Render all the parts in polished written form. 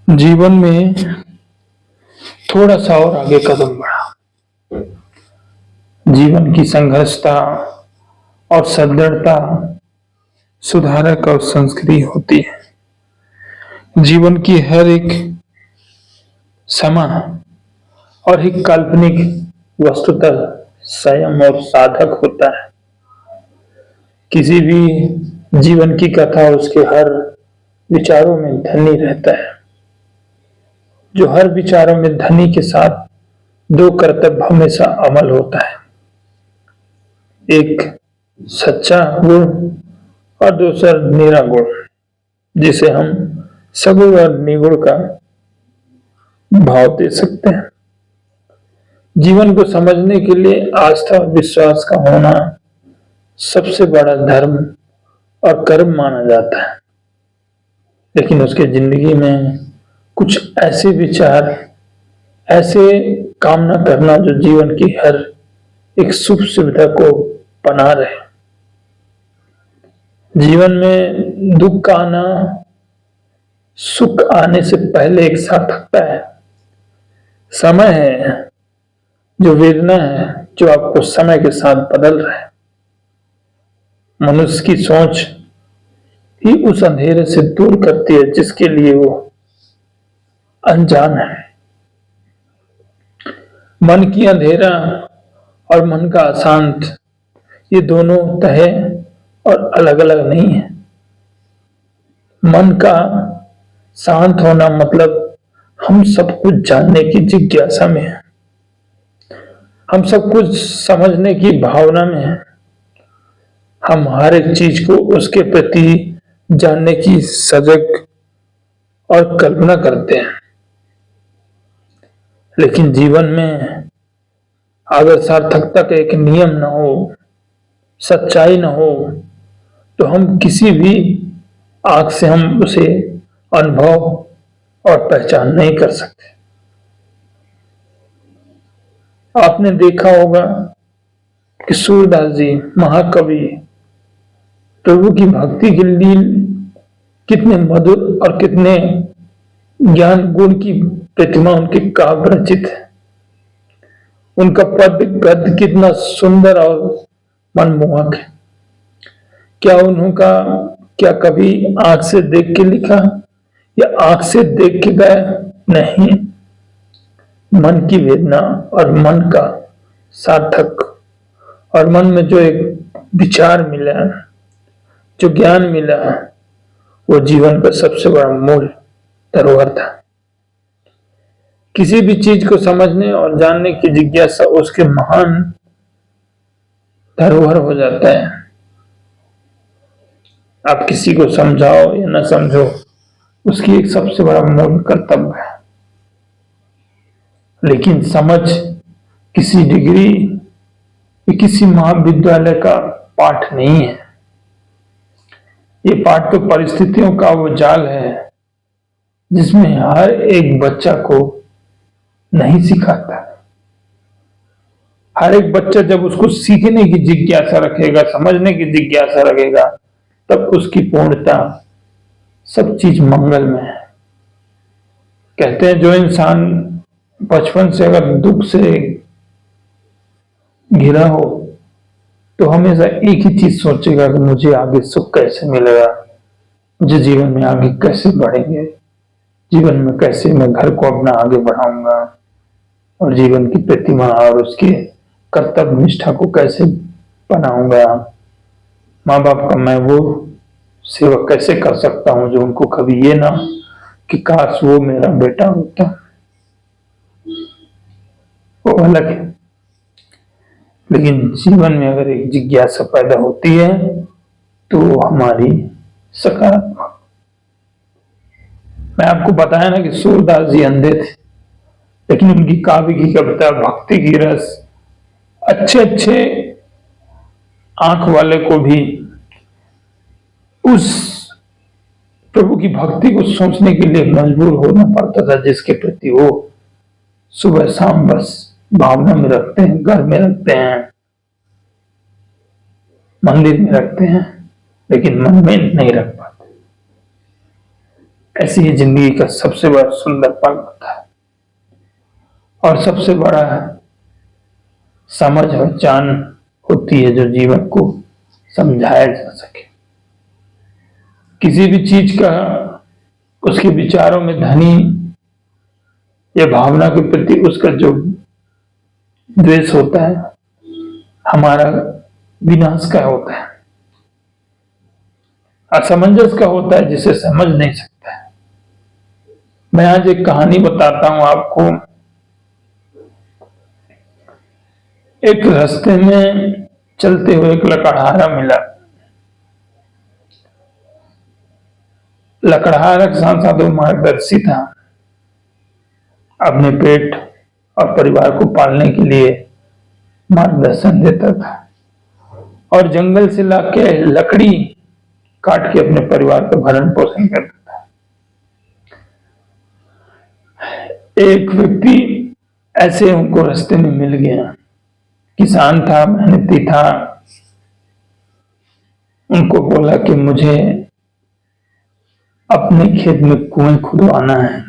जीवन में थोड़ा सा और आगे कदम बढ़ा। जीवन की संघर्षता और सदृढ़ता सुधारक और संस्कृति होती है। जीवन की हर एक समय और एक काल्पनिक वस्तुतः संयम और साधक होता है। किसी भी जीवन की कथा उसके हर विचारों में धनी रहता है। जो हर विचारों में धनी के साथ दो कर्तव्य हमेशा अमल होता है। एक सच्चा गुण और दूसरा निरा गुण, जिसे हम सगुण और निगुण का भाव दे सकते हैं। जीवन को समझने के लिए आस्था और विश्वास का होना सबसे बड़ा धर्म और कर्म माना जाता है। लेकिन उसके जिंदगी में कुछ ऐसे विचार, ऐसे कामना करना जो जीवन की हर एक सुख सुविधा को बना रहे। जीवन में दुख का आना सुख आने से पहले एक सार्थकता है। समय है जो वेदना है, जो आपको समय के साथ बदल रहा है। मनुष्य की सोच ही उस अंधेरे से दूर करती है जिसके लिए वो अनजान है। मन की अंधेरा और मन का अशांत, ये दोनों तहे और अलग अलग नहीं है। मन का शांत होना मतलब हम सब कुछ जानने की जिज्ञासा में है। हम सब कुछ समझने की भावना में है। हम हर एक चीज को उसके प्रति जानने की सजग और कल्पना करते हैं। लेकिन जीवन में अगर सार्थकता का एक नियम न हो, सच्चाई न हो, तो हम किसी भी आंख से हम उसे अनुभव और पहचान नहीं कर सकते। आपने देखा होगा कि सूरदास जी महाकवि प्रभु की भक्ति के लिए कितने मधुर और कितने ज्ञान गुण की प्रतिमा उनके काव्य रचित है। उनका पद गद्य कितना सुंदर और मनमोहक है। क्या कभी आंख से देख के लिखा या आंख से देख के गाया? नहीं। मन की वेदना और मन का सार्थक और मन में जो एक विचार मिला, जो ज्ञान मिला, वो जीवन का सबसे बड़ा मूल धरोहर था। किसी भी चीज को समझने और जानने की जिज्ञासा उसके महान धरोहर हो जाता है। आप किसी को समझाओ या न समझो, उसकी एक सबसे बड़ा मूल कर्तव्य है। लेकिन समझ किसी डिग्री या किसी महाविद्यालय का पाठ नहीं है। ये पाठ तो परिस्थितियों का वो जाल है जिसमें हर एक बच्चा को नहीं सिखाता। हर एक बच्चा जब उसको सीखने की जिज्ञासा रखेगा, समझने की जिज्ञासा रखेगा, तब उसकी पूर्णता सब चीज मंगल में है। कहते हैं जो इंसान बचपन से अगर दुख से घिरा हो तो हमेशा एक ही चीज सोचेगा कि मुझे आगे सुख कैसे मिलेगा, मुझे जीवन में आगे कैसे बढ़ेंगे, जीवन में कैसे मैं घर को अपना आगे बढ़ाऊंगा और जीवन की प्रतिमा और उसके कर्तव्य निष्ठा को कैसे बनाऊंगा। माँ बाप का मैं वो सेवा कैसे कर सकता हूँ जो उनको कभी ये ना कि काश वो मेरा बेटा होता। वो अलग है। लेकिन जीवन में अगर एक जिज्ञासा पैदा होती है तो हमारी सकारात्मक। मैं आपको बताया ना कि सूरदास जी अंधे थे, लेकिन उनकी काव्य की कविता, भक्ति की रस अच्छे अच्छे आंख वाले को भी उस प्रभु की भक्ति को सोचने के लिए मजबूर होना पड़ता था, जिसके प्रति वो सुबह शाम बस भावना में रखते हैं, घर में रखते हैं, मंदिर में रखते हैं, लेकिन मन में नहीं रख पाते। ऐसी ही जिंदगी का सबसे बड़ा सुंदर पल होता है और सबसे बड़ा समझ और जान होती है जो जीवन को समझाया जा सके। किसी भी चीज का उसके विचारों में धनी या भावना के प्रति उसका जो द्वेष होता है हमारा विनाश का होता है, असमंजस का होता है, जिसे समझ नहीं सकता है। मैं आज एक कहानी बताता हूं आपको। एक रास्ते में चलते हुए एक लकड़हारा मिला। लकड़हारा के साथ साथ वो मार्गदर्शी था, अपने पेट और परिवार को पालने के लिए मार्गदर्शन देता था और जंगल से लाके लकड़ी काट के अपने परिवार का भरण पोषण करता था। एक व्यक्ति ऐसे उनको रास्ते में मिल गया, किसान था, मेहनती था। उनको बोला कि मुझे अपने खेत में कुएं खुदवाना है,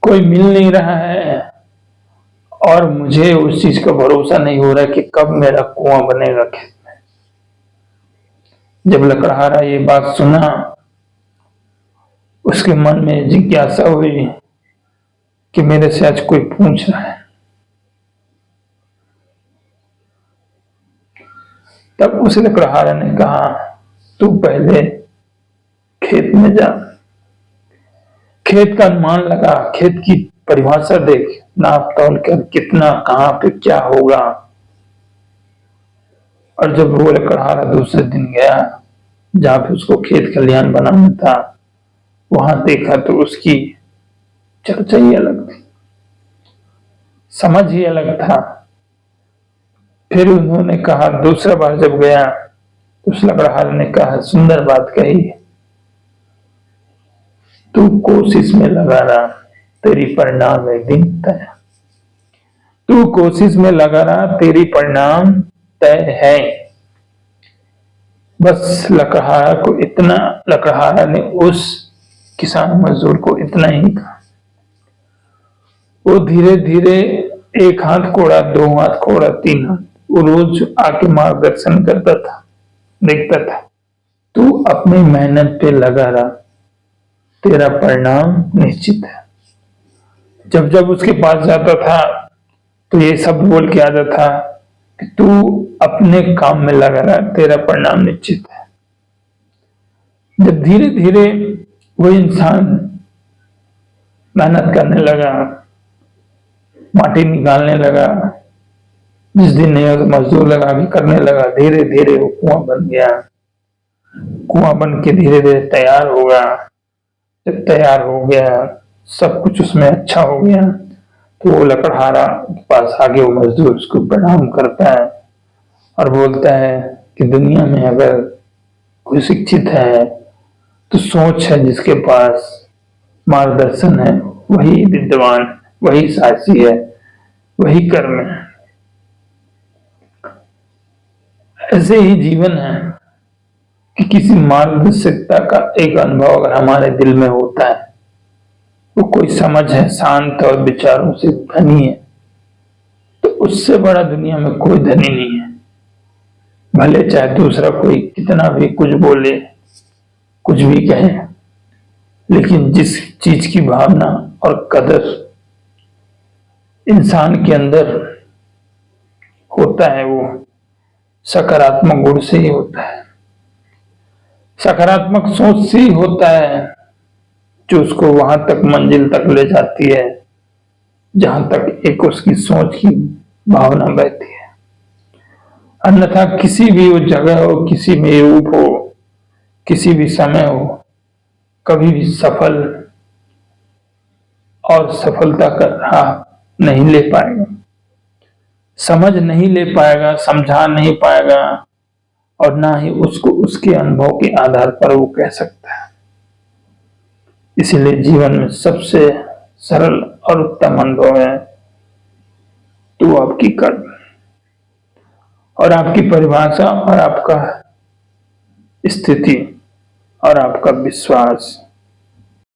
कोई मिल नहीं रहा है और मुझे उस चीज का भरोसा नहीं हो रहा कि कब मेरा कुआं बनेगा खेत में। जब लकड़हारा ये बात सुना, उसके मन में जिज्ञासा हुई कि मेरे से आज कोई पूछ रहा है। तब उस लकड़हारा ने कहा, तू पहले खेत में जा, खेत का अनुमान लगा, खेत की परिभाषा देख, नाप तौल कर कितना कहां पे क्या होगा। और जब वो लकड़हारा दूसरे दिन गया जहां पे उसको खेत खलिहान बनाना था, वहां देखा तो उसकी चर्चा ही अलग थी, समझ ही अलग था। फिर उन्होंने कहा, दूसरा बार जब गया तो उस लकड़हारे ने कहा, सुंदर बात कही, तू कोशिश में लगा रहा, तेरी परिणाम एक दिन तय। तू कोशिश में लगा रहा, तेरी परिणाम तय है। बस लकड़हारा ने उस किसान मजदूर को इतना ही कहा। वो धीरे धीरे एक हाथ कोड़ा, दो हाथ कोड़ा, तीन हाथ, वो रोज आके मार्गदर्शन करता था, देखता था, तू अपनी मेहनत पे लगा रहा, तेरा परिणाम निश्चित है। जब जब उसके पास जाता था तो ये शब्द बोल के आता था कि तू अपने काम में लगा रहा, तेरा परिणाम निश्चित है। जब धीरे धीरे वो इंसान मेहनत करने लगा, माटी निकालने लगा, जिस दिन नहीं हो तो मजदूर लगा के करने लगा, धीरे धीरे वो कुआं बन गया। कुआं बन के धीरे धीरे तैयार होगा। जब तैयार हो गया, सब कुछ उसमें अच्छा हो गया, तो वो लकड़हारा के पास आगे वो मजदूर उसको प्रणाम करता है और बोलता है कि दुनिया में अगर कोई शिक्षित है तो सोच है, जिसके पास मार्गदर्शन है वही विद्वान, वही साहसी है, वही कर्म है। ऐसे ही जीवन है कि किसी मार्गदर्शिता का एक अनुभव अगर हमारे दिल में होता है, वो कोई समझ है, शांत और विचारों से धनी है, तो उससे बड़ा दुनिया में कोई धनी नहीं है। भले चाहे दूसरा कोई कितना भी कुछ बोले, कुछ भी कहे, लेकिन जिस चीज की भावना और कदर इंसान के अंदर होता है वो सकारात्मक गुण से ही होता है, सकारात्मक सोच से ही होता है, जो उसको वहां तक मंजिल तक ले जाती है जहां तक एक उसकी सोच की भावना बहती है। अन्यथा किसी भी वो जगह हो, किसी भी रूप हो, किसी भी समय हो, कभी भी सफल और सफलता का राह नहीं ले पाएगा, समझ नहीं ले पाएगा, समझा नहीं पाएगा और ना ही उसको उसके अनुभव के आधार पर वो कह सकता है। इसलिए जीवन में सबसे सरल और उत्तम अनुभव है तो आपकी कर्म और आपकी परिभाषा और आपका स्थिति और आपका विश्वास।